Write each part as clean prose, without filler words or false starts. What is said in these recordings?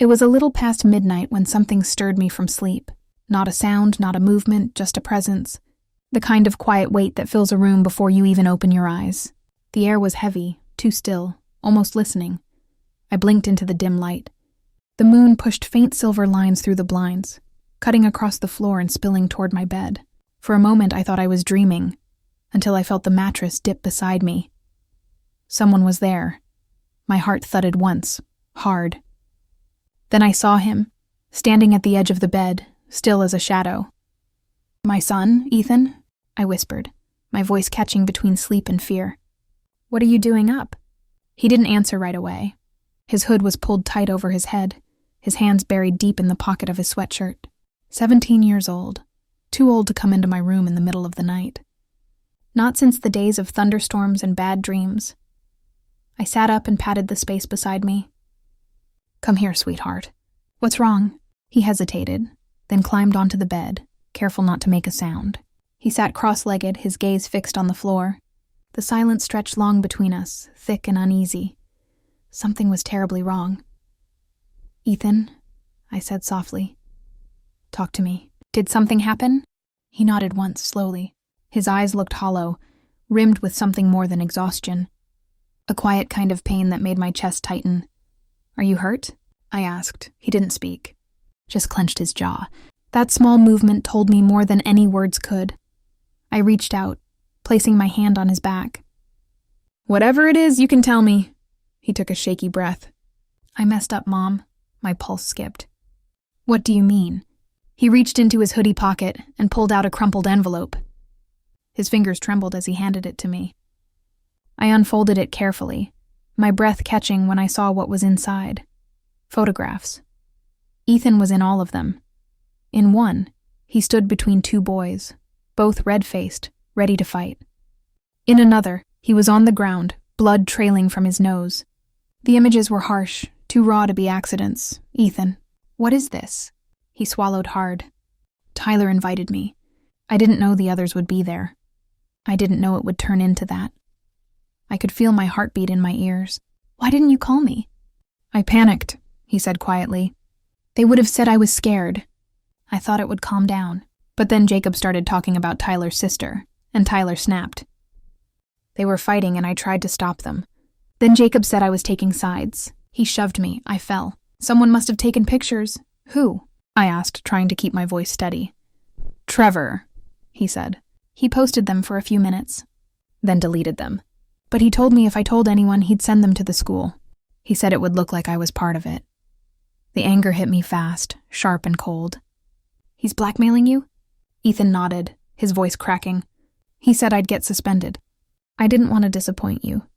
It was a little past midnight when something stirred me from sleep. Not a sound, not a movement, just a presence. The kind of quiet weight that fills a room before you even open your eyes. The air was heavy, too still, almost listening. I blinked into the dim light. The moon pushed faint silver lines through the blinds, cutting across the floor and spilling toward my bed. For a moment I thought I was dreaming, until I felt the mattress dip beside me. Someone was there. My heart thudded once, hard. Then I saw him, standing at the edge of the bed, still as a shadow. "My son, Ethan?" I whispered, my voice catching between sleep and fear. "What are you doing up?" He didn't answer right away. His hood was pulled tight over his head, his hands buried deep in the pocket of his sweatshirt. 17 years old, too old to come into my room in the middle of the night. Not since the days of thunderstorms and bad dreams. I sat up and patted the space beside me. "Come here, sweetheart." "What's wrong?" He hesitated, then climbed onto the bed, careful not to make a sound. He sat cross-legged, his gaze fixed on the floor. The silence stretched long between us, thick and uneasy. Something was terribly wrong. "Ethan," I said softly. "Talk to me. Did something happen?" He nodded once, slowly. His eyes looked hollow, rimmed with something more than exhaustion. A quiet kind of pain that made my chest tighten. "Are you hurt?" I asked. He didn't speak, just clenched his jaw. That small movement told me more than any words could. I reached out, placing my hand on his back. "Whatever it is, you can tell me." He took a shaky breath. "I messed up, Mom." My pulse skipped. "What do you mean?" He reached into his hoodie pocket and pulled out a crumpled envelope. His fingers trembled as he handed it to me. I unfolded it carefully, my breath catching when I saw what was inside. Photographs. Ethan was in all of them. In one, he stood between two boys, both red-faced, ready to fight. In another, he was on the ground, blood trailing from his nose. The images were harsh, too raw to be accidents. "Ethan, what is this?" He swallowed hard. "Tyler invited me. I didn't know the others would be there. I didn't know it would turn into that." I could feel my heartbeat in my ears. "Why didn't you call me?" "I panicked," he said quietly. "They would have said I was scared." I thought it would calm down. But then Jacob started talking about Tyler's sister, and Tyler snapped. They were fighting and I tried to stop them. Then Jacob said I was taking sides. He shoved me. I fell. "Someone must have taken pictures." "Who?" I asked, trying to keep my voice steady. "Trevor," he said. "He posted them for a few minutes, then deleted them. But he told me if I told anyone, he'd send them to the school. He said it would look like I was part of it." The anger hit me fast, sharp and cold. "He's blackmailing you?" Ethan nodded, his voice cracking. "He said I'd get suspended. I didn't want to disappoint you."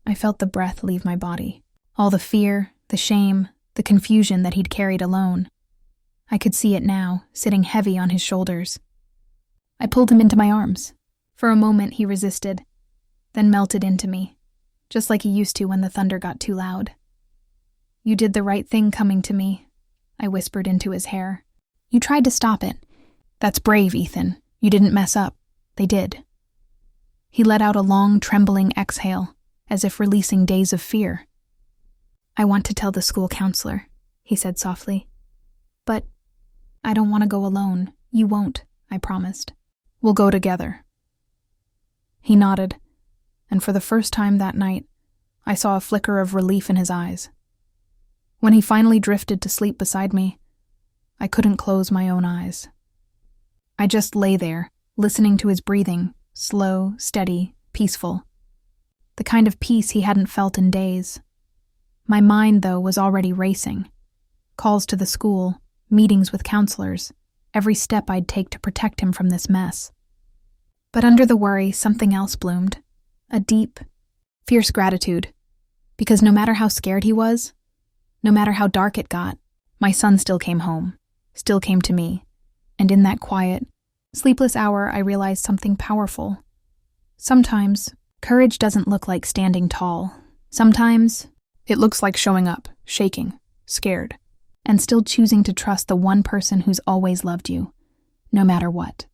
I felt the breath leave my body. All the fear, the shame, the confusion that he'd carried alone. I could see it now, sitting heavy on his shoulders. I pulled him into my arms. For a moment he resisted, then melted into me, just like he used to when the thunder got too loud. "You did the right thing coming to me," I whispered into his hair. "You tried to stop it. That's brave, Ethan. You didn't mess up. They did." He let out a long, trembling exhale, as if releasing days of fear. "I want to tell the school counselor," he said softly. "But I don't want to go alone. You won't," I promised. "We'll go together." He nodded, and for the first time that night, I saw a flicker of relief in his eyes. When he finally drifted to sleep beside me, I couldn't close my own eyes. I just lay there, listening to his breathing, slow, steady, peaceful. The kind of peace he hadn't felt in days. My mind, though, was already racing. Calls to the school, meetings with counselors, every step I'd take to protect him from this mess. But under the worry, something else bloomed. A deep, fierce gratitude. Because no matter how scared he was, no matter how dark it got, my son still came home, still came to me. And in that quiet, sleepless hour, I realized something powerful. Sometimes, courage doesn't look like standing tall. Sometimes, it looks like showing up, shaking, scared, and still choosing to trust the one person who's always loved you, no matter what.